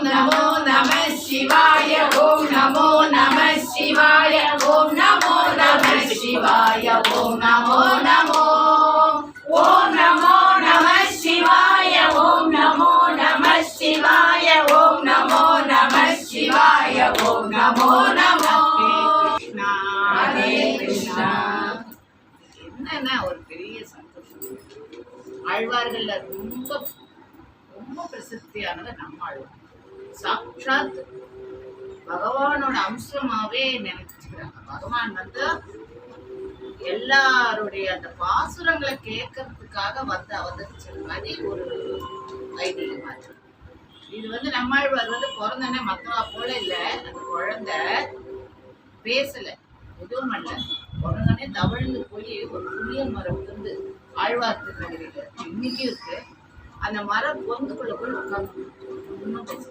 नमो नमः शिवाय ओम नमो नमः शिवाय ओम नमो नमः शिवाय ओम नमो नमो ओम नमो नमः शिवाय ओम नमो नमः शिवाय ओम नमो नमः शिवाय ओम नमो नमो कृष्णा हरे कृष्णा என்னன்னா ஒரு பெரிய சந்தோஷம் ஆழ்வார்கள்ல ரொம்ப ரொம்ப பிரசித்தியானது நம்ம ஆழ்வார் சாட்சாத் பகவானோட அம்சமாவே நினைச்சுக்கிறாங்க பகவான் வந்து எல்லாருடைய அந்த பாசுரங்களை கேட்கறதுக்காக வந்து அவதரிச்சது மாதிரி ஒரு ஐதீகமா இருக்கு இது வந்து நம்மாழ்வார் வந்து பிறந்தனே மத்தவா போல இல்ல அந்த குழந்தை பேசல எதுவும் அல்ல பிறந்தனே தவழ்ந்து போய் ஒரு புளிய மரம் வந்து ஆழ்வார் திருநகரில இன்னைக்கு இருக்கு அந்த மரம் பொந்துக்குள்ள போய் உட்காந்து இன்னும் பேச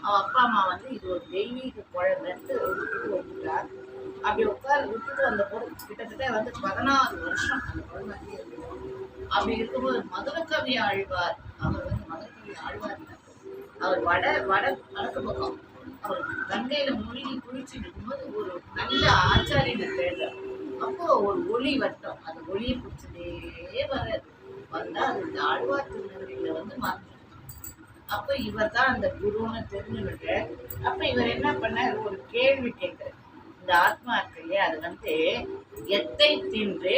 அவ அப்பா அம்மா வந்து இது ஒரு தெய்வீக குழந்தைன்ட்டு விட்டுட்டு வந்துட்டார் அப்படி உட்கார் விட்டுட்டு வந்த போது கிட்டத்தட்ட வந்து 16 வருஷம் அந்த குழந்தை அப்படி இருக்கும்போது மதுரகவி ஆழ்வார் அவர் வந்து மதுரகவி ஆழ்வார் அவர் வடக்கு பக்கம் அவர் கங்கையில மூழ்கி குளிச்சு இருக்கும்போது ஒரு நல்ல ஆச்சாரியனை தேடுறார் அப்போ ஒரு ஒளி வட்டம் அந்த ஒளியை பிடிச்சதே வந்தா அது இந்த ஆழ்வார் திருநகரில வந்து மறந்து அப்ப இவர் தான் அந்த குருன்னு தெரிஞ்சுக்கிட்டு அப்ப இவர் என்ன பண்ணார் ஒரு கேள்வி கேட்கிறார் இந்த ஆத்மா இருக்கு இல்லையா அது வந்து எத்தை தின்று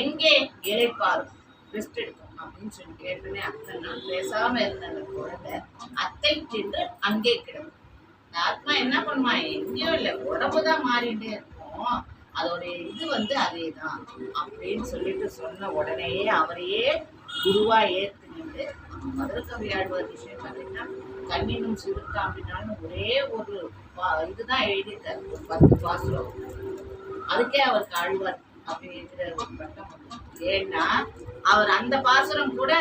எங்கே இறைப்பாரும் ரெஸ்ட் எடுக்கும் அப்படின்னு சொல்லி கேட்டனே அத்தனை நாள் பேசாம இருந்த அந்த குழந்தை அத்தை தின்று அங்கே கிடக்கும் இந்த ஆத்மா என்ன பண்ணுமா எங்கேயோ இல்லை உடம்புதான் மாறிட்டே இருக்கும் அதோட இது வந்து அதே தான் அப்படின்னு சொல்லிட்டு சொன்ன உடனேயே அவரையே குருவா ஏற்றுக்கிட்டு மதுரகவி ஆழ்வார் விஷயம் பார்த்தீங்கன்னா கண்ணினும் சுருத்தா அப்படின்னாலும் ஒரே ஒரு இதுதான் எழுதியிருக்காரு ஒரு 10 பாசுரம் அதுக்கே அவருக்கு ஆழ்வார் அப்படிங்கிற ஒரு பட்டம் வந்து ஏன்னா அவர் அந்த பாசுரம் கூட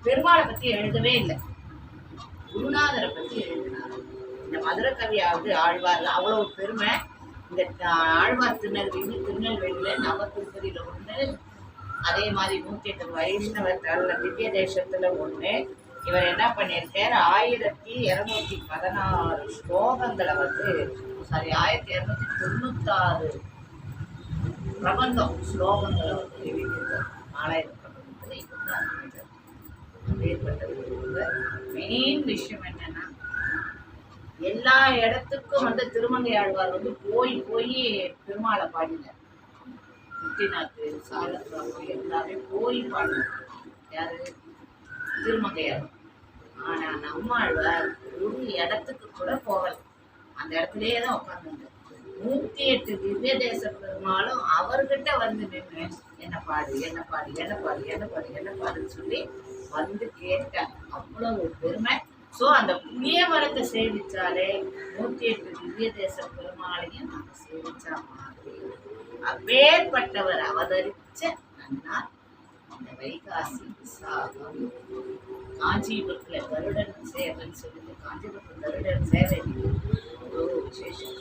பெருமாளை பத்தி எழுதவே இல்லை குருநாதரை பத்தி எழுதினார் இந்த மதுரகவியாவது ஆழ்வார்ல அவ்வளவு பெருமை இந்த ஆழ்வார் திருநெல்வேலியில நவ திருப்பதியில ஒண்ணு அதே மாதிரி 108 வைஷ்ணவர் தள்ள திவ்ய தேசத்துல ஒண்ணு இவர் என்ன பண்ணியிருக்கார் 1216 ஸ்லோகங்களை வந்து சாரி 1296 பிரபந்தம் ஸ்லோகங்களை வந்து எழுதியிருக்கார் 4000 பிரபந்தத்துல இதுதான் ஏற்பட்டது மெயின் விஷயம் என்னன்னா எல்லா இடத்துக்கும் வந்து திருமங்கை ஆழ்வார் வந்து போய் பெருமாளை பாடினார் முத்திநாத்து சாலக்கிராமம் எல்லாமே போய் பாடினார் யாரு திருமங்கையார் ஆனா நம்மாழ்வார் ஒரு இடத்துக்கு கூட போகல அந்த இடத்துலயே தான் உட்கார்ந்து 108 திவ்ய தேச பெருமாளும் அவர்கிட்ட வந்து நின்று என்ன பாடுன்னு சொல்லி வந்து கேட்டாங்க அவ்வளவு ஒரு பெருமை ஸோ அந்த புளிய மரத்தை சேவிச்சாலே 108 திவ்ய தேச பெருமாளையும் நம்ம சேவிச்சா மாதிரி அப்பேற்பட்டவர் அவதரிச்ச நன்னார் இந்த வைகாசி விசாகம் காஞ்சிபுரத்துல கருடன் சேவைன்னு சொல்லிட்டு காஞ்சிபுரத்துல கருடன் சேவை ஒரு விசேஷம்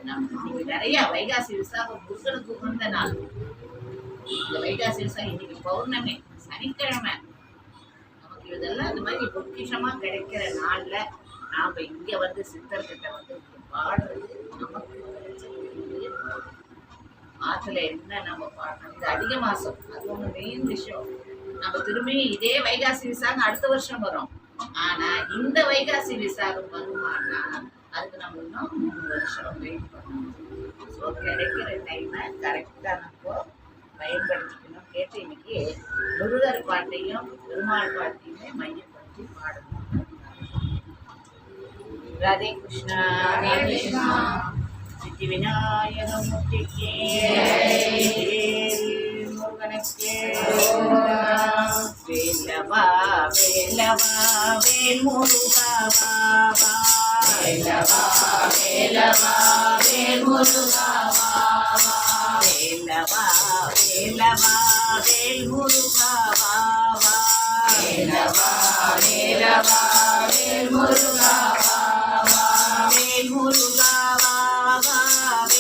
நம்ம நிறைய வைகாசி விசாகம் முருகனுக்கு உகந்த நாள் இந்த வைகாசி விசாகம் இன்னைக்கு பௌர்ணமி சனிக்கிழமை நமக்கு இதெல்லாம் இந்த மாதிரி பொக்கிஷமா கிடைக்கிற நாள்ல நாம இங்க வந்து சித்தர்கிட்ட வந்து பாடுறது நமக்கு ஆத்துல என்ன நம்ம பாடணும் இது அதிக மாசம் அது ஒண்ணு மெயின் விஷயம் நம்ம திரும்பி இதே வைகாசி விசாகம் அடுத்த வருஷம் வரும் ஆனா இந்த வைகாசி விசாகம் வருமானா அதுக்கு நம்ம இன்னும் 3 வருஷம் வெயிட் பண்ணணும் ஸோ கிடைக்கிற டைமை கரெக்டா நம்ம பயன்படுத்திக்கணும் கேட்டு இன்னைக்கு முருகர் பாட்டையும் பெருமாள் பாட்டையுமே மையப்படுத்தி பாடணும் ராதே கிருஷ்ணா சித்தி விநாயகமூர்த்திக்கு முருகனுக்கு வேலவா வேலவா வேல் முருகா வா வேலவா வேலவா வேல் முருகா வா வேலவா வேலவா வேல் முருகா வா வேலவா வேலவா வேல் முருகா வா வேல் முருகா வா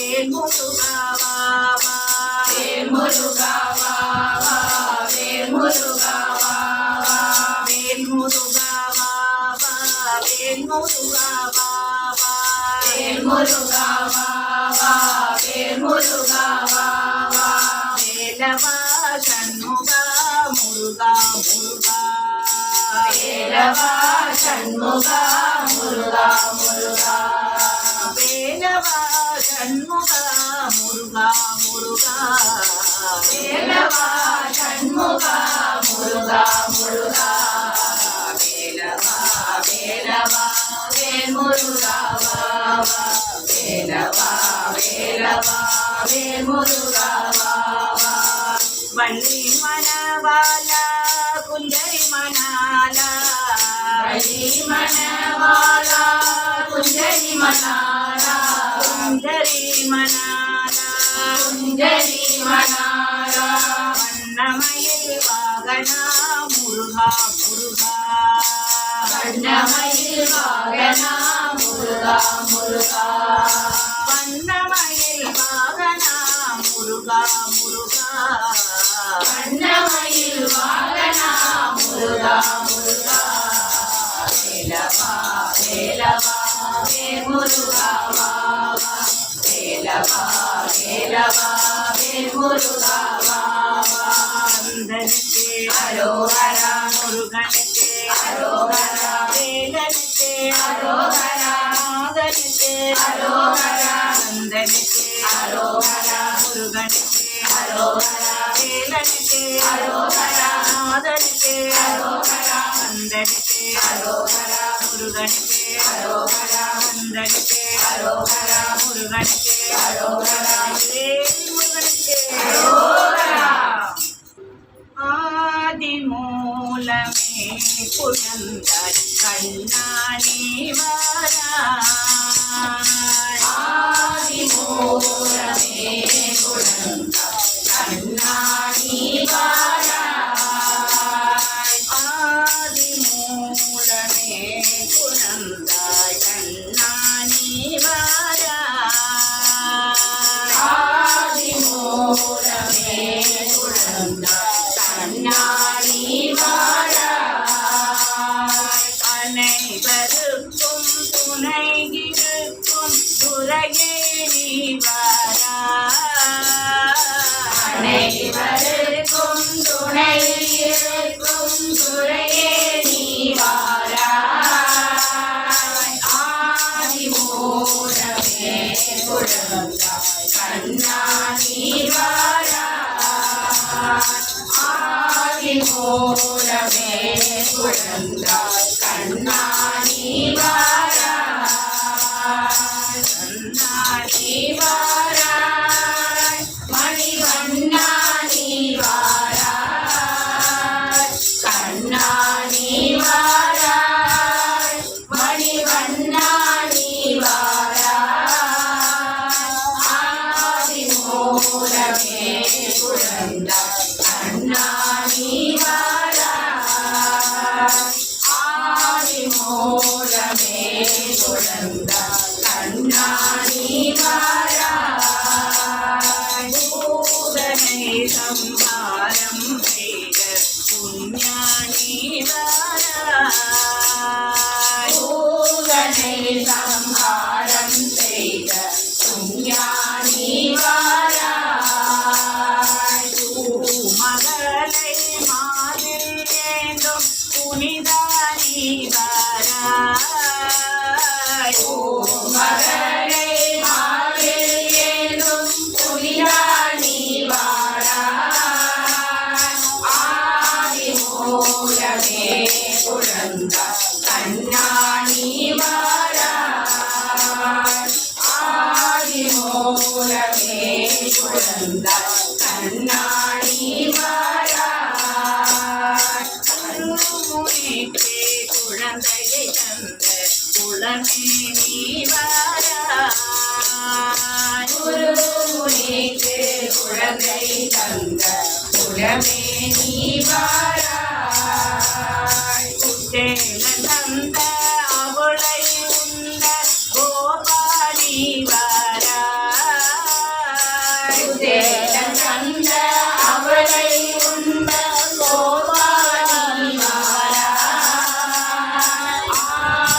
வேல் முருகா வா வேல் முருகா வா வேல் முருகா வா வேல் முருகா வா வேல் முருகா சண்முகா முருகா முருகா வேலவா சண்முகா முருகா முருகா வேலவா சண்முகா முருகா முருகா வேலவா சண்முகா முருகா முருகா வேலவா வேலவா வேல் முருகா வேலவா வேலவா வேல் முருகா வள்ளி மணவாளா குஞ்சரி மணாலா வள்ளி மணவாளா குஞ்சரி மணாலா குஞ்சரி மணாலா குஞ்சரி மணாலா வண்ணமயில் வாகனா முருகா முருகா வண்ணமயில் வாகனா முருகா முருகா வண்ணமயில் வாகனா முருகா முருகா வண்ணமயில் வாகனா முருகா முருகா வேலவா வேலவா வேல் முருகா வேலவா வேலவா வேல் முருகா கந்தனுக்கு அரோகரா முருகனுக்கு அரோகரா வேலனுக்கு அரோகரா நாதனுக்கு அரோகரா கந்தனுக்கு அரோகரா முருகனுக்கு அரோகரா வேலனுக்கு அரோகரா நாதனுக்கு அரோகரா கந்தனுக்கு அரோகரா முருகனுக்கு அரோகரா கந்தனுக்கு அரோகரா முருகனுக்கு அரோகரா வேல் முருகனுக்கு அரோகரா ஆதிமூலமே குழந்தாய் கண்ணானே வாராய் ஆதிமூலமே குழந்தாய் கண்ணானே வாராய் ஆதிமூலமே குழந்தாய் கண்ணானே வாராய் ஆதிமூலமே குழந்தாய் கண்ணாடி வாராய் அனைவருக்கும் துணை இருக்கும் துறையே நீ வாராய் அனைவருக்கும் துணை இருக்கும் துறையே நீ வாராய் ஆதிமூலமே குழந்தாய் கண்ணாடி வாராய் ஆதிமூலமே குழந்தாய் கண்ணாடி வாராய் கண்ணாடி வாராய் மணிவண்ணாடி வாராய் கண்ணாடி வாராய் மணிவண்ணாடி வாராய் ஆதிமூலமே குழந்தாய் கண்ணாடி வாராய் ஆதிமூலமே குழந்தாய் கண்ணாடி வாராய் பூதனை சம்ஹாரம் செய்த புண்ணியானி வாராய் பூதனை சம்ஹாரம் செய்த புண்ணியானி வாராய் மகளை மாதில் ஏந்தும் புனிதானி வாராய் மகளை மாதில் ஏந்தும் புனிதானி வாராய் ஆதிமூலமே குழந்தாய் கண்ணாடி வாராய் ஆதிமூலமே குழந்தாய் கண்ணாடி வாராய் குருமுனிக்கு குழந்தையை தந்த குலமே நீ வாராய் குருமுனிக்கு குழந்தை தந்த குலமே நீ வாராய் குட்டேலன் தந்த அவளை உண்ட கோபாலி வாராய் குட்டேலன் தந்த அவளை உண்ட கோபாலி வாராய்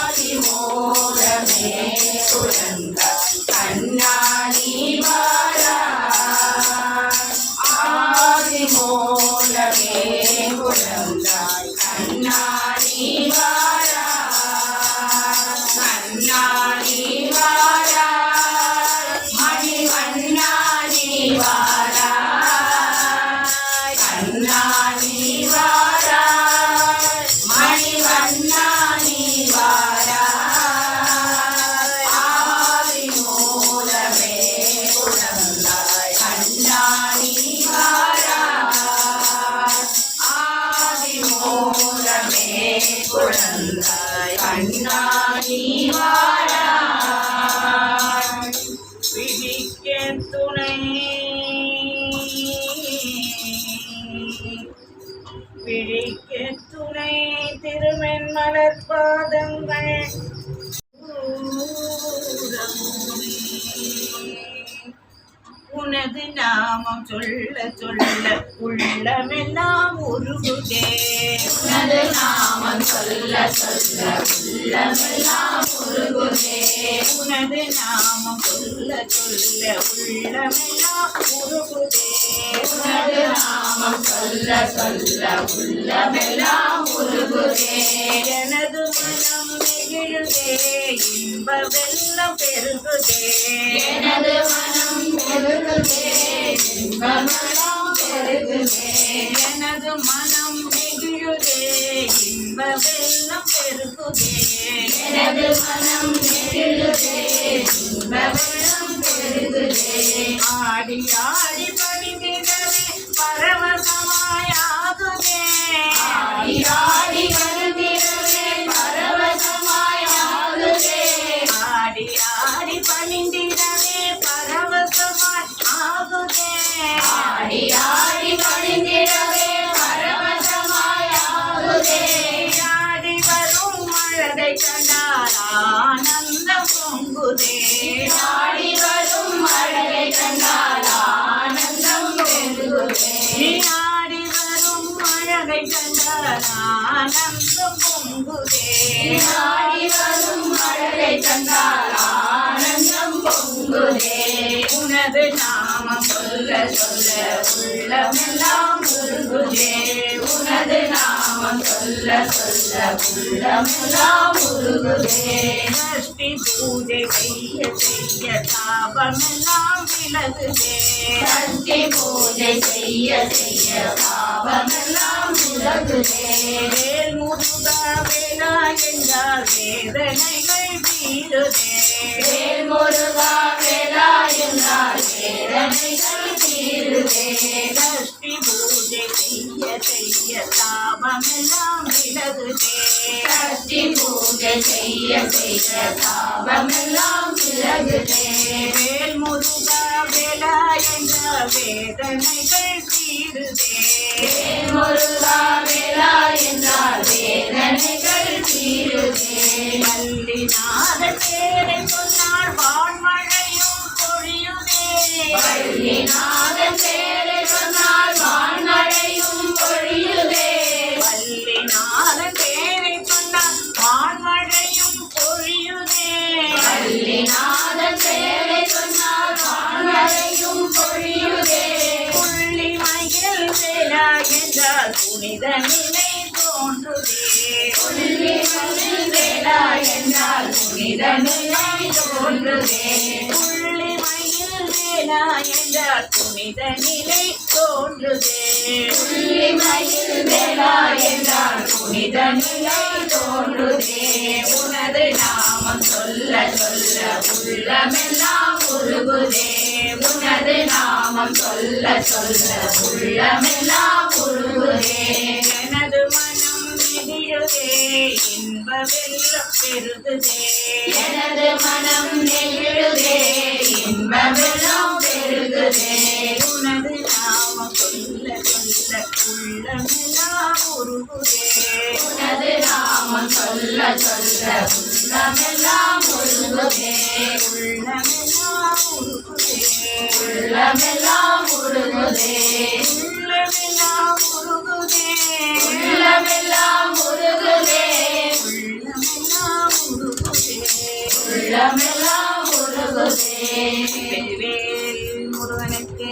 ஆதிமூலமே குழந்தாய் கண்ணாடி வாராய் ஆதிமூலமே வந்தாய் கண்ணா நீ வாராய் பிடிக்க துணை பிடிக்க துணை திருமென் மலர் பாதங்கள் உனது நாமம் சொல்ல சொல்ல உள்ளமெல்லாம் உருகுதே உனது நாமம் சொல்ல சொல்ல உள்ளமெல்லாம் உருகுதே உனது நாமம் சொல்ல சொல்ல உள்ளமெல்லாம் உருகுதே உனது நாமம் சொல்ல சொல்ல உள்ளமெல்லாம் உருகுதே எனது மனம் நெகிழுதே இன்ப வெள்ளம் பெருகுதே எனது மனம் பெருகுதே இன்பமெல்லாம் பெருகுதே எனது மனம் நெகிழுதே இன்ப வெள்ளம் பெருகுதே எனது மனம் நெகிழுதே இன்ப வெள்ளம் பெருகுதே ஆடி ஆடி பணிந்திடவே பரவசமாயாகுதே ஆடி ஆடி பணிந்திடவே பரவசமாயாகுதே ஆடி ஆடி பணிந்திடவே பரவசமாய் ஆகுதே ஆடி ஆடி பணிந்திடவே பரவசமாயாகுதே ஆடி வரும் மழலை கண்டால் ஆனந்தம் பொங்குதே ஆடி வரும் மழலை கண்டால் ஆனந்தம் பொங்குதே ஆடி வரும் மழலை கண்டால் ஆனந்தம் பொங்குதே ஆடி வரும் மழலை கண்டால் ஆனந்தம் பொங்குதே உனது நாமம் சொல்ல சொல்ல உள்ளமெல்லாம் உருகுதே உனது நாமம் சொல்ல சொல்ல உள்ளமெல்லாம் உருகுதே சஷ்டி பூஜை செய்ய செய்ய தாபமெல்லாம் விலகுதே சஷ்டி பூஜை செய்ய செய்ய தாபமெல்லாம் விலகுதே வேல் முருகா வேலா என்றால் வேதனைகள் தீருதே வேல் முருகா வேலா என்றால் வேதனைகள் தீருதே சஷ்டி பூஜை செய்ய செய்ய தாபமெல்லாம் விலகுதே சஷ்டி பூஜை செய்ய செய்ய தாபமெல்லாம் விலகுதே வேல் முருகா வேலா என்றால் வேதனைகள் தீருதே வேல் முருகா வேலா என்றால் வேதனைகள் தீருதே வள்ளிநாதன் பேரை சொன்னால் வான்மழையும் பொழியுதே வள்ளிநாதன் பேரை சொன்னால் வான்மழையும் பொழியுதே வள்ளிநாதன் பேரை சொன்னால் வான்மழையும் பொழியுதே வள்ளிநாதன் பேரை சொன்னால் வான்மழையும் பொழியுதே புள்ளி மயில் வேலா என்றால் புனித நிலை தோன்றுதே புள்ளி மயில் வேலா என்றால் புனித நிலை தோன்றுதே புள்ளி மயில் வேலா என்றால் புனித நிலை தோன்றுதே புள்ளி மயில் வேலா என்றால் புனித நிலை தோன்றுதே உனது நாமம் சொல்ல சொல்ல உள்ளமெல்லாம் உருகுதே உனது நாமம் சொல்ல சொல்ல உள்ளமெல்லாம் உருகுதே எனது மனம் நெகிழுதே இன்ப வெள்ளம் பெருகுதே எனது மனம் நெகிழுதே இன்ப வெள்ளம் பெருகுதே உனது நாமம் சொல்ல சொல்ல உள்ளமெல்லாம் உருகுதே உனது நாமம் சொல்ல சொல்ல உள்ளமெல்லாம் உருகுதே உள்ளமெல்லாம் உருகுதே உள்ளமெல்லாம் உருகுதே உள்ளமெல்லாம் உருகுதே உள்ளமெல்லாம் உருகுதே உள்ளமெல்லாம் உருகுதே உள்ளமெல்லாம் உருகுதே வேல் முருகனுக்கு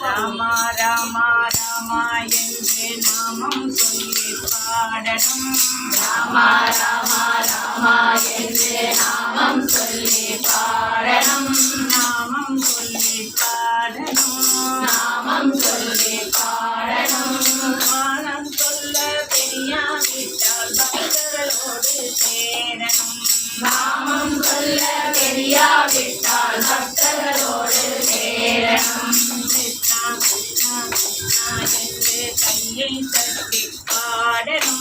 ராமா ராமா ராமா என்று நாமம் சொல்லி பாடணும் ராமா ராமா ராமா என்று நாமம் சொல்லி பாடணும் நாமம் சொல்லி பாடணும் நாமம் சொல்லி பாடணும் வானம் சொல்ல தெரியாவிட்டால் பக்தர்களோடு சேரணும் நாமம் சொல்ல தெரியாவிட்டால் பக்தர்களோடு சேரணும் கிருஷ்ணா கிருஷ்ணா கிருஷ்ணா என்று கையை தட்டி பாடணும்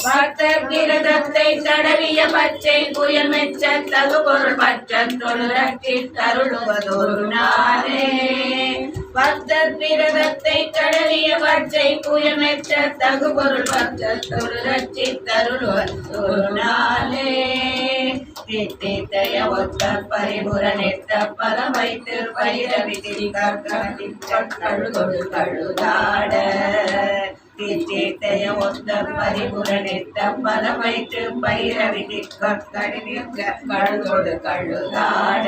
பக்தர் விரதத்தை தடவிய பச்சை புயல் மெச்ச தகு பொருள் பற்ற தொழுரற்றி தருளுவதொரு நாளே. பக்தர் விரதத்தை தடவிய பச்சை புயல் மெச்ச தகு பொருள் பற்ற தொழுரற்றி தருளுவதொரு நாளே. தித்தித்தைய ஒத்த பரிபுர நெட்ட பதம் வைத்து பைரவி கழுதொடு கழுதாட. தித்தித்தைய ஒத்த பரிபுர நெட்ட பதம் வைத்து பைரவி கழுதொடு கழுதாட.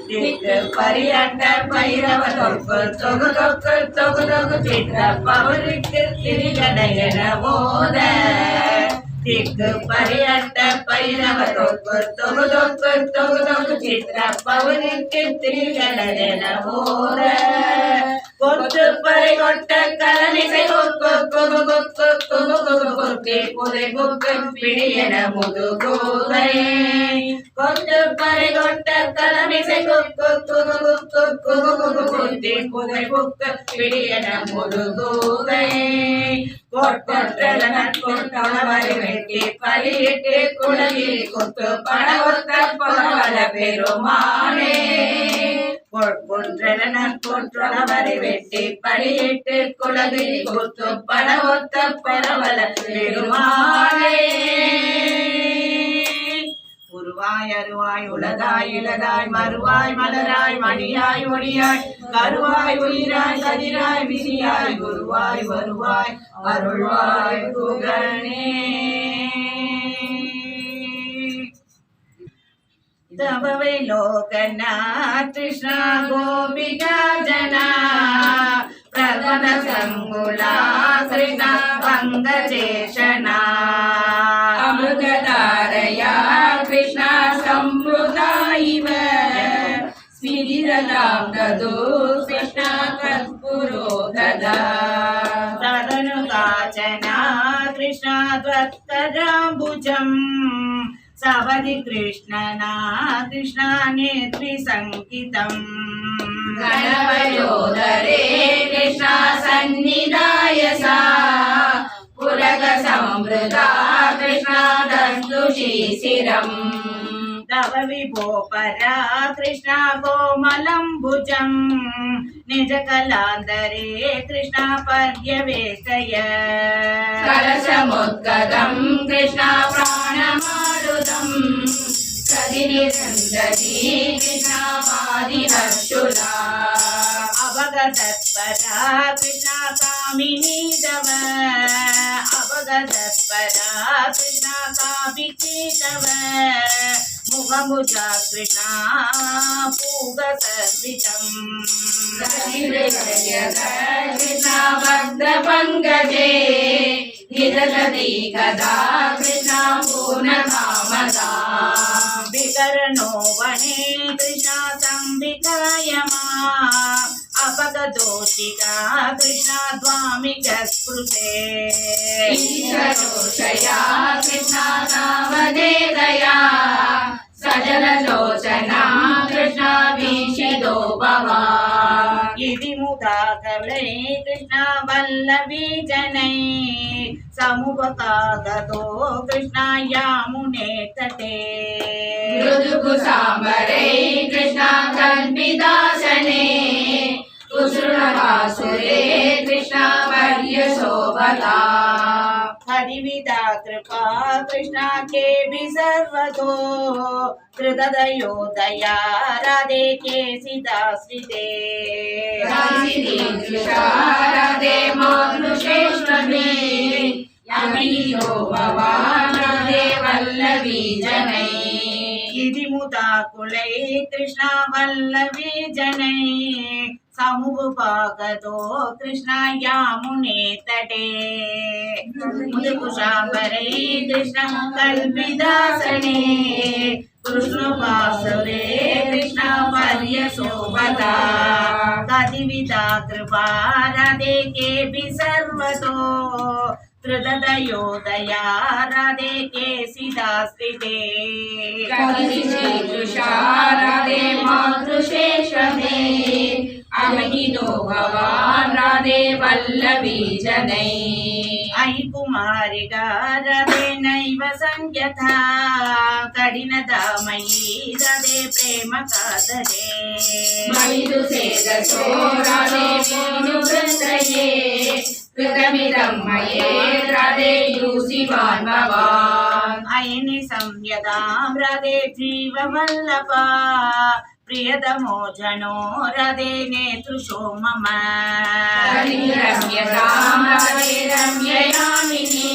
திக்கு பரியண்ட பைரவ தொக்கு தொகு தொக்கு தொகு தொகு சிற்ற பவருக்கு திரிகடையன போத. திக்கு பரியண்ட பைரவ தொக்கு தொகு தொக்கு தொகு தொகு சிற்ற பவருக்கு திரிகடையன போத. கொத்து பறை கொட்ட கலனிசை கொக்கு கொகு கொக்கு கொகு கொகு கொக்கே புதை கொக்கு பிடியன முதுகோதை. கொத்து பறை கொட்ட கலனிசை கொக்கு கொகு கொக்கு கொகு கொகு கொக்கே புதை கொக்கு பிடியன முதுகோதை. கொட்டவரை வெட்டி பலியிட்டு குளவில் கொத்து பணவொத்த பரவல பெருமானே. கொற்றவரை வெட்டி பலியிட்டு குளவில் கொத்து பணவொத்த பரவல பெருமானே. உருவாய் அருவாய் உலகாய் இலதாய் மறுவாய் மலராய் மணியாய் ஒளியாய் கருவாய் உயிராய் கதிராய் விதியாய் குருவாய் வருவாய் அருள்வாய் புகழே. தவவை லோகநாத் கிருஷ்ணா கோபிகா ஜனா பிரபத சங்குலா கிருஷ்ணா பங்கஜேஷனா. அமிர்ததாரயா கிருஷ்ணா சம்ருதா இவ ஸ்மிரிரதாம் ததோ கிருஷ்ணா கற்பூரோ ததா. ததனுகாச்சனா கிருஷ்ணா த்வத்தராம்புஜம் சவதி கிருஷ்ணனா கிருஷ்ணா நேத்ரி சங்கிதம். கணவயோதரே கிருஷ்ணா சந்நிதாய சா புலக சம்ருதா கிருஷ்ணா தஸ்துஷி சிரம். தவ விபோ பரா கிருஷ்ணா கோமலம்புஜம் நிஜ கலாந்தரே கிருஷ்ணா பர்யவேசய. கலசமுத்கதம் கிருஷ்ணா பிராணமாருதம் சதிநிரந்தரி கிருஷ்ணா பாதிஹர்ஷுலா. அவகதத்பரா கிருஷ்ணா காமினீதவ அவகதத்பரா கிருஷ்ணா காபிகீதவ. முகமுஜா கிருஷ்ணா பூக சர்விதம். கிருஷ்ணா பத்ர பங்கஜே நிதததி கதா கிருஷ்ணா பூர்ணகாமதா. விகரணோ வனே கிருஷ்ணா சம்பிகாயமா अपगदोषिका कृष्णा द्वामिक स्पृशे. ईशरोषया कृष्णा नामदेदया सजललोचना कृष्णा वीक्षितो भवा. इति मुदाकवै कृष्णा वल्लभी जनै समुपकागतो कृष्णा यामुने तटे. मृदुकुसाम्बरै कृष्णा कल्पिदासने कुसुरवासुरे कृष्णा पर्यशोभता. हरिविदा कृपा कृष्णा के भी सर्वतो कृतदयो दया राधे के सिदाश्रिते. राधे मातृश्रेष्ठमे यमियो भवान् राधे वल्लभी जनै. इति मुदाकुलै कृष्णा वल्लभी जनै समुपपागतो कृष्णा यामुने तटे. मुदकुशाम्बरै कृष्णा कल्पिदासने कृष्णवासुरे कृष्णा पर्यशोभता. कतिविधा कृपा राधे के भी सर्वतो कृतदयो दया राधे के सिदाश्रिते. राधे मातृशेषमे अमहितो भवान् राधे वल्लभी जनै. अयि कुमारिका राधे नैव संज्ञता कठिनदामयी राधे प्रेम कादरे मयितु सेदसो राधे वेणुवृन्दये कृतमिदं मये राधे यूसिवान् भवान् अयिनि संयदां राधे जीववल्लभा प्रियतमो जनो राधे नेतृशो मम रम्यतां राधे रम्ययामिनी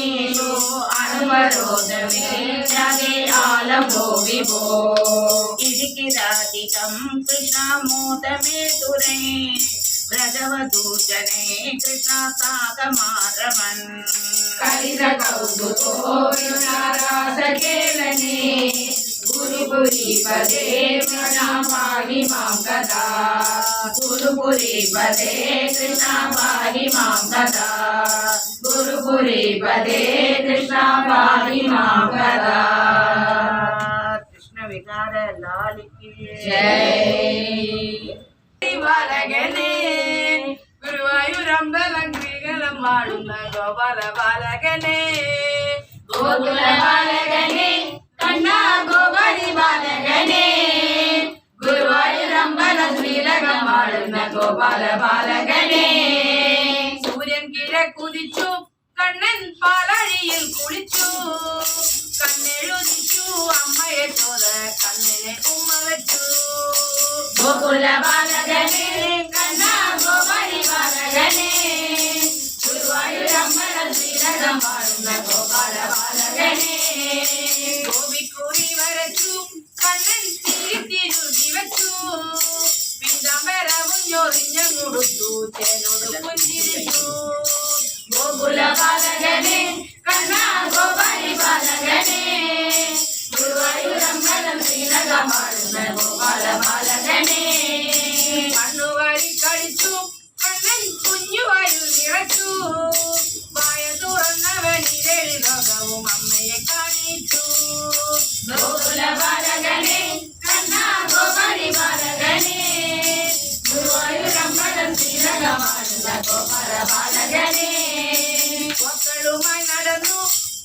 अनुवरोधमे राधे आलभो विभो इडिकिरादिकं कृष्णामोदमे दुरे व्रजवधूजने कृष्णा सागमारवन् कलितकौतुको विनारासकेलने गुरुपुरी पदे कृष्णा पाहि मां कदा गुरुपुरी पदे कृष्णा पाहि मां कदा गुरुपुरी पदे कृष्णा पाहि मां कदा कृष्ण विकार लाल की जय बालगने ഗുരുവായൂരമ്പലം ക്രീകലം വാഴുന്ന ഗോപാല ബാലകനെ ഗോകുല ബാലകനെ കണ്ണാ ഗോപാലി ബാലകനെ ഗുരുവായൂരമ്പലം ശ്രീലകം വാഴുന്ന ഗോപാല ബാലകനെ സൂര്യൻ കിഴക്കുതിച്ചു കണ്ണൻ പാലഴിയിൽ കുളിച്ചു കണ്ണെഴുതിച്ചു അമ്മയെ ചോദ കണ്ണിനെ ഉമ്മ വെച്ചു ഗോകുല ബാലകനെ കണ്ണാ ഗോപാലി ബാലകനെ ഗുരുവായൂരമ്പലം ശ്രീലകം വാഴുന്ന ഗോപാല ബാലകനെ ഗോപിക്കുറി വരച്ചു കണ്ണൻ തിരുതി വെച്ചു പിന്തമ്പരവും ഞൊറിഞ്ഞു കൊടുത്തു ചേനോട് പുഞ്ചിരിച്ചു ഗോകുല ബാലകനെ കണ്ണാ ഗോപാലി ബാലകനെ ഗുരുവായൂരമ്പലം ശ്രീലകം വാഴുന്ന ഗോപാല ബാലകനെ കണ്ണുവാരി കഴിച്ചു കണ്ണൻ കുഞ്ഞുവായു നിറച്ചു വായ തുറന്നവനിരളി ലോകവും അമ്മയെ കാണിച്ചു ഗോകുല ബാലകനെ കണ്ണാ ഗോപാലി ബാലകനെ ഗുരുവായൂരമ്പലം ശ്രീലകം വാഴുന്ന ഗോപാല ബാലകനെ മക്കളുമായി നടന്നു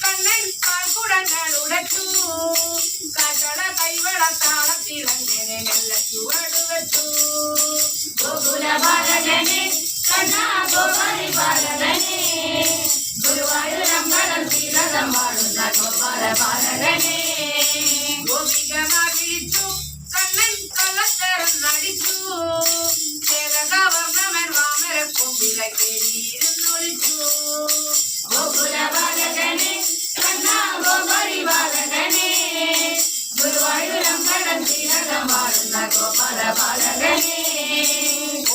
കണ്ണൻ പാൽക്കുടങ്ങൾ ഉടച്ചു കടല കൈവള താളത്തിലങ്ങനെ മെല്ലെ ചുവടുവച്ചു ഗോകുല ബാലകനെ കണ്ണാ ഗോപാലി ബാലകനെ ഗുരുവായൂരമ്പലം ശ്രീലകം വാഴുന്ന ഗോപാല ബാലകനെ ഗോപികമാ വിളിച്ചു കണ്ണൻ കള്ളത്തരം നടിച്ചു ചേലകവർണ്ണമൻ വാമര കൊമ്പിലെ കേറിയിരുന്നൊളിച്ചു ഗോകുല ബാലകനെ കണ്ണാ ഗോപാലി ബാലകനെ ഗുരുവായൂരമ്പലം ശ്രീലകം വാഴുന്ന ഗോപാല ബാലകനെ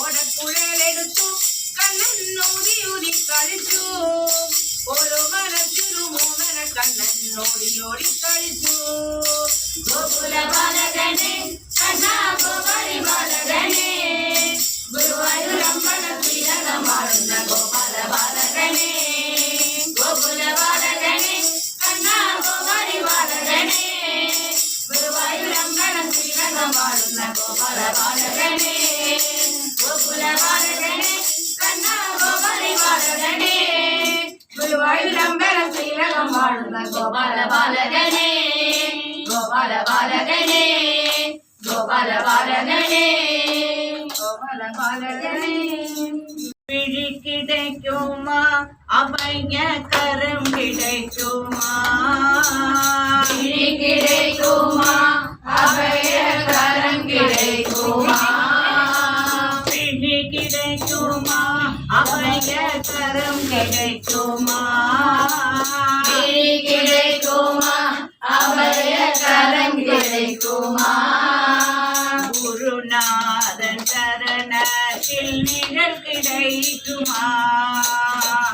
ഓടക്കുഴലെടുത്തു കണ്ണൻ ഊതി ഊതി കളിച്ചു ഓരോ മനസ്സിലും ഓമന കണ്ണൻ ഓടി ഓടി കളിച്ചു ഗോകുല ബാലകനെ കണ്ണാ ഗോപാലി ബാലകനെ ഗുരുവായൂരമ്പലം ശ്രീലകം വാഴുന്ന ഗോപാല ബാലകനെ ഗോകുല ബാലകനെ കണ്ണാ ഗോപാലി ബാലകനെ ഗുരുവായൂരമ്പലം ശ്രീലകം വാഴുന്ന ഗോപാല ബാലകനെ ഗോകുല ബാലകനെ കണ്ണാ ഗോപാലി ബാലകനെ ഗുരുവായൂരമ്പലം ശ്രീലകം വാഴുന്ന ഗോപാല ബാലകനെ ഗോപാല ബാലകനെ ഗോപാല ബാലകനെ ഗോപാല ബാലകനെ விழி கிடைக்குமா அபய கரம் கிடைக்குமா விழி கிடைக்குமா அபய கரம் கிடைக்குமா விழி கிடைக்குமா அபய கரம் கிடைக்குமா விழி கிடைக்குமா அபய கரம் கிடைக்குமா குருநாதன் சரணத்தில் நிழல் கிடைக்குமா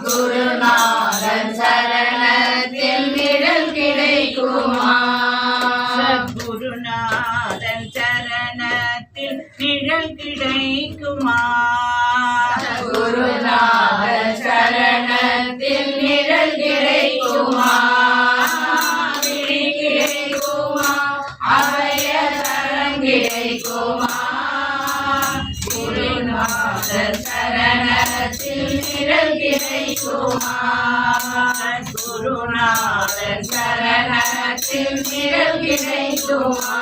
குருநாதன் சரணத்தில் நிழல் கிடைக்குமா சத்குருநாதன் சரணத்தில் நிழல் கிடைக்குமா குருநாதன் சரணத்தில் நிழல் கிடைக்குமா விழி கிடைக்குமா அபய கரம் கிடைக்குமா குருநாதன் சரணத்தில் நிழல் நிழல் கிடைக்குமா குருநாதன் சரணத்தில் நிழல் கிடைக்குமா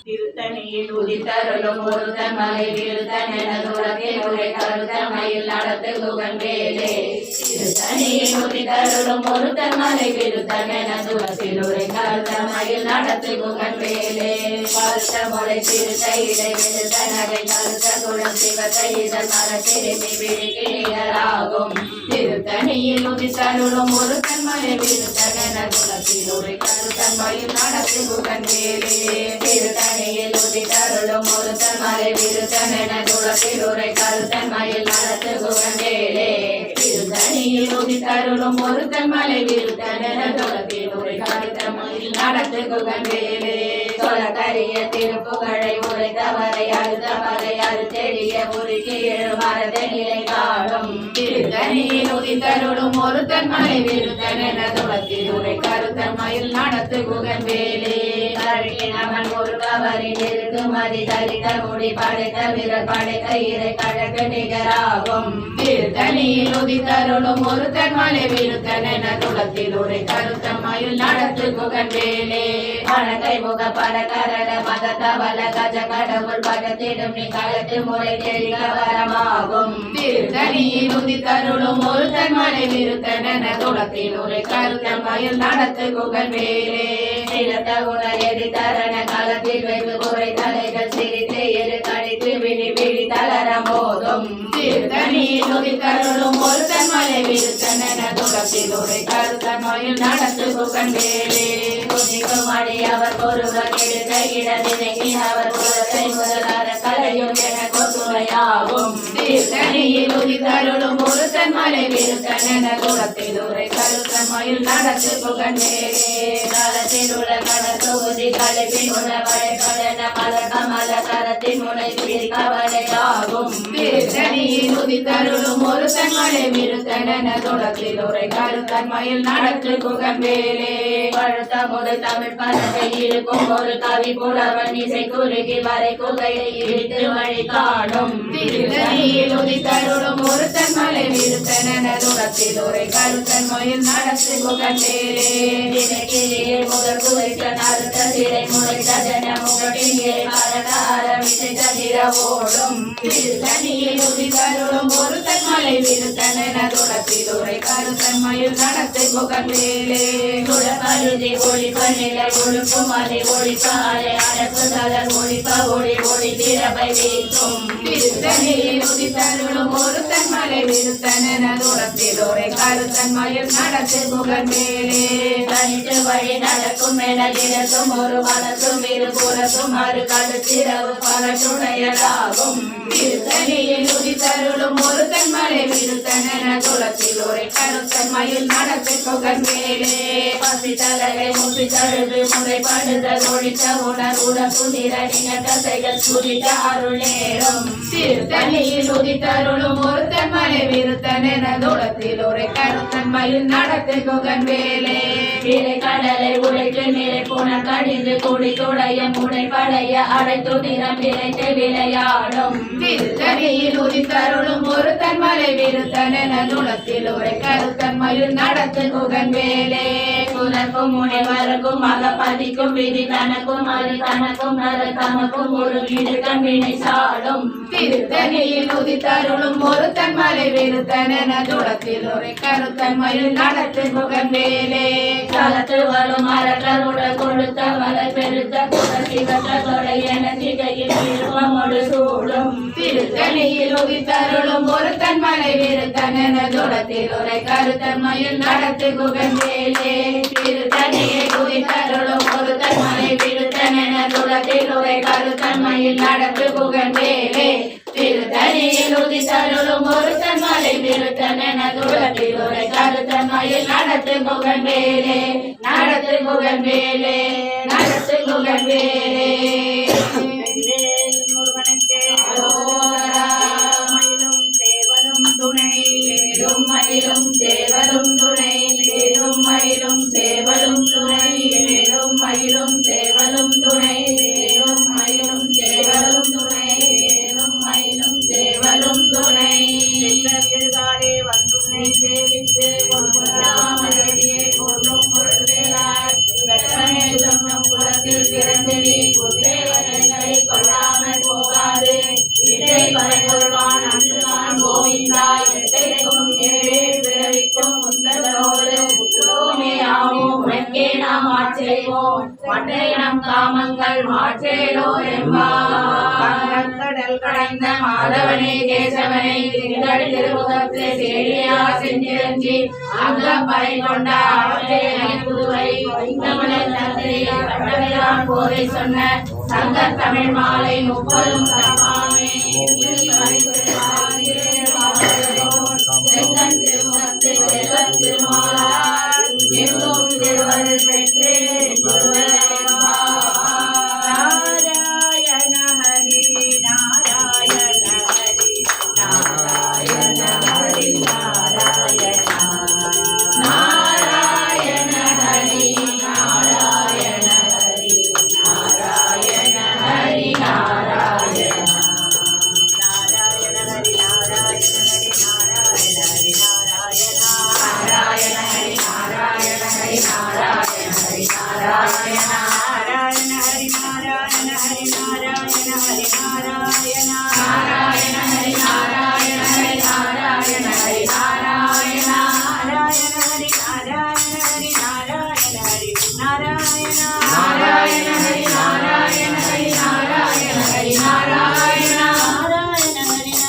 திருத்தணியில் உதித்தருளும் ஒருத்தன் மலை விருத்தன் என தூரத்தில் உரை கருத்தன் மயில் நடத்து குகன் வேலே திருத்தணியில் உதித்தருளும் ஒருத்தன் மலை விருத்தன் என தூரத்தில் உரை கருத்தன் மயில் நடத்து குகன் வேலே கருத்த முறை திருத்த இடை விழுத்தன் அதை கருத்த குளம் சிவத்தை இதன் மர திரும்பி விழிக்கிணியராகும் திருத்தணியில் உதித்தருளும் ஒருத்தன் மலை விருத்தன் என தூரத்தில் உரை கருத்தன் மயில் நடத்து குகன் வேலே திருத்தணியில் உதித்தருளும் ஒருத்தன் மலை விருத்தன் என குலத்தில் உரை கருத்தன் மயில் நடத்து குகன் வேலே திருத்தணியில் உதித்தருளும் ஒருத்தன் மலை விருத்தன் என குலத்தில் உரை கருத்தன் மயில் நடத்து குகன் வேலே சொலக்கரிய திருப்புகழை உரைத்தவரை அறுத்தவரை அறுத்தெடிய உருக்கி எழுமரத நிலை காணும் திருத்தணியில் உதித்தருளும் ஒருத்தன் மலை விருத்தன் என குலத்தில் உரை கருத்தன் மயில் நடத்து குகன் வேலே அவன் ஒரு கவரில் இருக்கு மதி தரித்த முடி படைத்த விரல் படைத்த இறை கழக்கு நிகராகும் திருத்தணியில் உதித்தருளும் ஒருத்தன் மலை விருத்தன் என குலத்தில் உரை கருத்தன் மயில் நடத்து குகன் வேலே வணக்கை முக பரகரட மதத்தவல கஜ கடவுள் பதத்திடும் நீ களத்து முறை தெளிக வரமாகும் திருத்தணியில் உதித்தருளும் ஒருத்தன் மலை விருத்தன் என குலத்தில் உரை கருத்தன் மயில் நடத்து குகன் வேலே சிறந்த உணர் எதிர்த்தரண காலத்தில் வெகு குறை தலைகள் சிரித்து எரு கடித்து விழி விழி தளர போதும் திருத்தணியில் உதித்தருளும் ஒருத்தன் மலை விருத்தன் என குலத்தில் உரை கருத்தன் மயில் நடத்து குகன் வேலே குதிக்கும் அடி அவர் ஒருவர் எடுத்த இடதினைக்கு அவர் குலத்தை முதலார கலையும் என கொத்துரையாகும் திருத்தணியில் உதித்தருளும் ஒருத்தன் மலை விருத்தன் என குலத்தில் உரை கருத்தன் மயில் நடத்து குகன் வேலே காலத்தில் உள்ள கடற்தொகுதி கலைப்பின் உணவரை கடன மலர் கமல கரத்தின் முனை கவலையாகும் திருத்தணியில் உதித்தருளும் ஒருத்தன் மலை விருத்தன் என குலத்தில் உரை கருத்தன் மயில் நடத்து குகன் வேலே பழுத்த முதல் தமிழ் பதத்தை இருக்கும் ஒரு கவி புலவன் இசை குறுகி வரை குகையை இழுத்து வழி காணும் திருத்தணியில் உதித்தருளும் ஒருத்தன் மலை விருத்தன் என குலத்தில் உரை கருத்தன் மயில் நடத்து குகன் வேலே தினக்கிரியில் முதல் குறித்த நறுத்த சிறை முளைத்த ஜன முகட்டிலே பரகாரம் இசை தந்திர ஓடும் திருத்தணியில் உதித்தருளும் ஒருத்தன் மலை விருத்தன் என குலத்தில் உரை கருத்தன் மயில் நடத்து குகன் வேலே குலப்பருதி ஒளிப்ப நிலை ஒழுக்கும் அதை ஒளிப்பாலை அடக்கு தளர் ஒளிப்ப ஒளி ஒளி திறப்பை வீசும் திருத்தணியில் உதித்தருளும் ஒருத்தன் மலை விருத்தன் என குலத்தில் உரை கருத்தன் மயில் நடத்து குகன் வேலே தனித்து வழி நடக்கும் என தினத்தும் ஒரு மனசும் இருபுறத்தும் மறு கடுத்திரவு பல துணையதாகும் திருத்தணியில் உதித்தருளும் ஒருத்தன் மலை விருத்தன் என குலத்தில் உரை கருத்தன் மயில் நடத்து குகன் வேலே பசி தலகை முசி தழுவு முறைப்படுத்த ஒழித்த உணர்வுடன் சுதிர நீங்க கதைகள் சுதித்த அருள் நேரம் திருத்தணியில் உதித்தருளும் ஒருத்தன் மலை விருத்தன் என குலத்தில் உரை கருத்தன் மயில் நடத்து குகன் வேலே விரை கடலை உடைத்து நிலை புன கடிந்து குடி துடைய முனை படைய அடைத்து நிறம் விளைத்து விளையாடும் திருத்தணியில் உதித்தருளும் ஒருத்தன் மலை விருத்தன் என குலத்தில் உரை கருத்தன் மயில் நடத்து குகன் வேலே குலக்கும் முனை மறக்கும் மகப்பதிக்கும் விதி தனக்கும் அது தனக்கும் நர தனக்கும் ஒரு வீடு கண்வினை சாடும் திருத்தணியில் உதித்தருளும் ஒருத்தன் மலை விருத்தன் என குலத்தில் உரை கருத்தன் மயில் நடத்து குகன் வேலே காலத்து வரும் மரங்களுடன் கொடுத்த வலை பெருத்த குல சிவத்த கொடை என சிகையில் விருப்பமோடு சூடும் திருத்தணியில் உதித்தருளும் ஒருத்தன் மலை விருத்தன் என குலத்தில் உரை கருத்தன் மயில் நடத்து குகன் வேலே திருத்தணியை உதித்தருளும் ஒருத்தன் மலை விருத்தன் என குலத்தில் உரை கருத்தன் மயில் நடத்து குகன் வேலே திருத்தணியில் உதித்தருளும் ஒருத்தன் மலை விருத்தன் என குலத்தில் உரை கருத்தன் மயில் நடத்து குகன் வேலே நடத்து குகன் வேலே நடத்து குகன் வேலே முருகனுக்கு மயிலும் சேவலும் துணை வேலும் மயிலும் சேவலும் துணை வேலும் மயிலும் சேவலும் துணை வேலும் மயிலும் சேவலும் துணை வேலும் மயிலும் சேவலும் துணை வேலும் மயிலும் சேவலும் துணை குளத்தில் பிறந்து நீ குற்றேவரை கொள்ளாமல் போகாது இட்டை வரை கொள்வான் அன்று நான் கோவிந்தா எட்டைக்கும் ஏழே பிறவிக்கும் உந்ததோடு உற்றோமே ஆவோம் உனக்கே நாம் ஆட்சேவோம் மற்றை நம் காமங்கள் மாற்றேலோ என்பார் கடல் கடைந்த மாதவனே கேசவனை திங்கள் திருமுகத்து சேரியா செஞ்சிரஞ்சி அங்கம் பறை கொண்ட அவற்றே புதுவை வைந்தமிழர் தந்தை கண்டவைதான் போதை சொன்ன சங்க தமிழ் மாலை 30 தப்பாமே செங்கன் திருமுகத்து செல்வத் திருமாலார் எங்கும் திருவருள் பெற்றே நாராயண ஹரி நாராயண ஹரி நாராயண ஹரி நாராயண நாராயண ஹரி நாராயண ஹரி நாராயண ஹரி நாராயண நாராயண ஹரி நாராயண ஹரி நாராயண ஹரி நாராயண நாராயண ஹரி நாராயண ஹரி நாராயண ஹரி நாராயண நாராயண ஹரி நாராயண ஹரி நாராயண ஹரி நாராயண நாராயண ஹரி நாராயண ஹரி நாராயண ஹரி நாராயண நாராயண ஹரி நாராயண ஹரி நாராயண ஹரி நாராயண நாராயண ஹரி நாராயண ஹரி நாராயண ஹரி நாராயண நாராயண ஹரி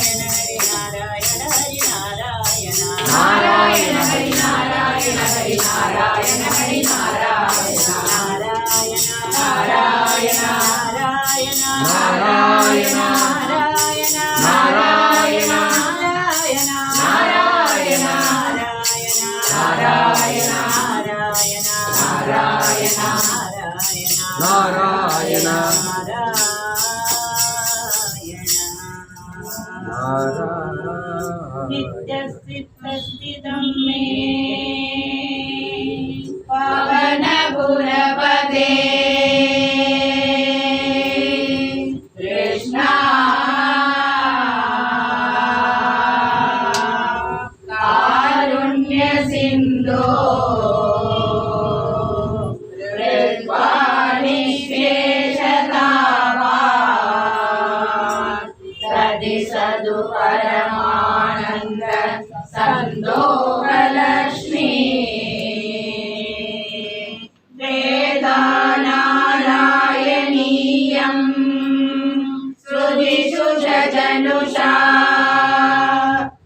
நாராயண ஹரி நாராயண ஹரி நாராயண நாராயண ஹரி நாராயண ஹரி நாராயண ஹரி நாராயண நாராயண நாராயண நாராயண நாராயண நாராயண நாராயண நாராயண நாராயண நாராயண नित्यसिद्धस्थितं मे पवनपुरपदे कृष्णा कारुण्यसिन्धो सदु परमानंद संदोहलक्ष्मी वेदानारायणीयं श्रुतिषु जनुषा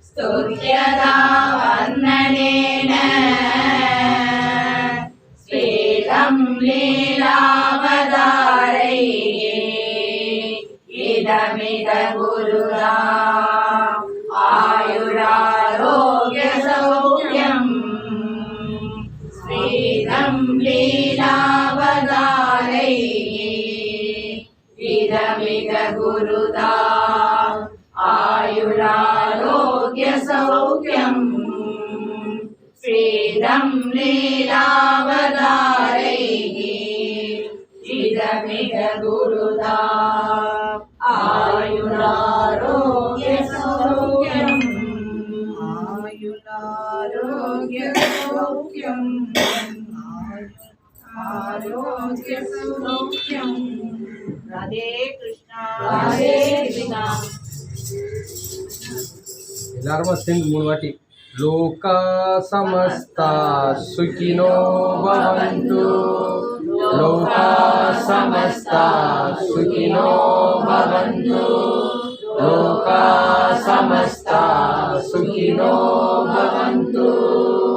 स्तुत्यदा वर्णनेन स्वेदं लीलावतारैः इदमिद गुरुरा आयुरारोग्यसौख्यम् स्वेदं लीलावतारैः इदमिद गुरुदा आयुरारोग्यसौख्यम् स्वेदं लीलावतारैः इदमिद गुरुदा आयुरारोग्यसौख्यम् आयुरारोग्यसौख्यम् आरोग्यसौख्यम् राधे कृष्णा राधे कृष्णा எல்லாரும் சேர்ந்து 3 வாட்டி லோகா சமஸ்தா சுகினோ பவந்து லோகா சமஸ்தா சுகினோ பவந்து லோகா சமஸ்தா சுகினோ பவந்து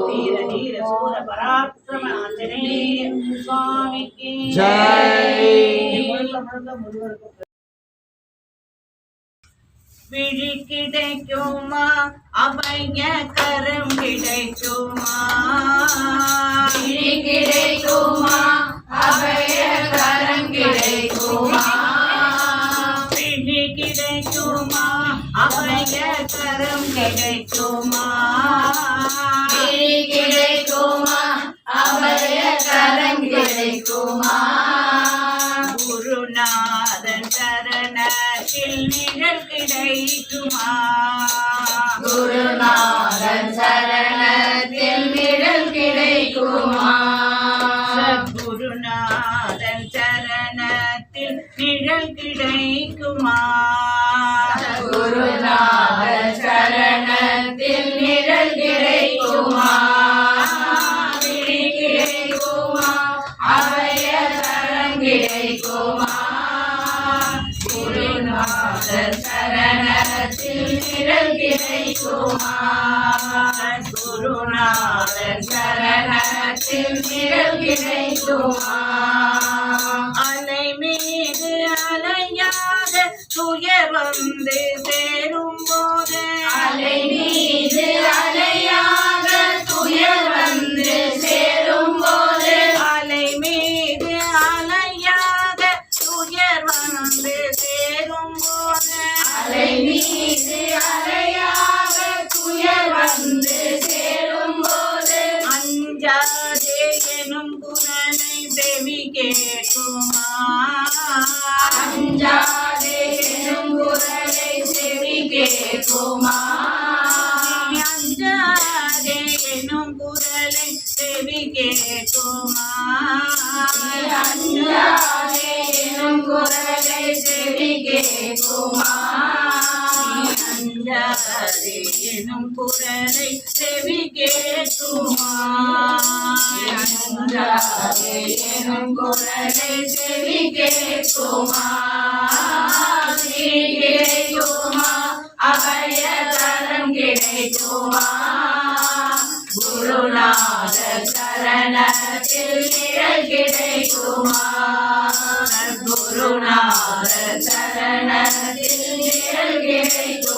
வீர தீர சூர பராக்கிரம ஆஞ்சநேய சுவாமிக்கு ஜெய் விழி கிடைக்குமா அபய கரம் கிடைக்குமா விழி கிடைக்குமா அபய கரம் கிடைக்குமா விழி கிடைக்குமா அபய கரம் கிடைக்குமா விழி கிடைக்குமா அபய கரம் கிடைக்குமா குருநாதன் சரணத்தில் நிழல் கிடைக்குமா குருநாதன் சரணத்தில் நிழல் கிடைக்குமா சத்குருநாதன் குருநாதன் சரணத்தில் நிழல் கிடைக்குமா குருநாதன் சரணத்தில் நிழல் கிடைக்குமா விழி கிடைக்குமா அபய சரண் கிடைக்குமா குருநாதன் சரணத்தில் நிழல் கிடைக்குமா குருநாதன் சரணத்தில் நிழல் கிடைக்குமா அலை மீது அலையாக துயர் வந்து சேரும் போது அலை மீது அலையாக துயர் வந்து சேரும் போது அலை மீது அலையாக துயர் வந்து சேரும் போது அலை மீது அலையாக துயர் வந்து சேரும் போது அஞ்சாதே எனும் குரலை செவி கேட்குமா அஞ்சாதே எனும் குரலை செவி கேட்குமா அஞ்சாதே எனும் குரலை செவி கேட்குமா அஞ்சாதே எனும் குரலை செவி கேட்குமா அஞ்சாதே எனும் குரலை செவி கேட்குமா அஞ்சாதே எனும் குரலை செவி கேட்குமா கிடைக்குமா அபய தரம் கிடைக்குமா குருநாத சரணத்தில் நிழல் கிடைக்குமா குருநாத சரணத்தில் நிழல் கிடைக்குமா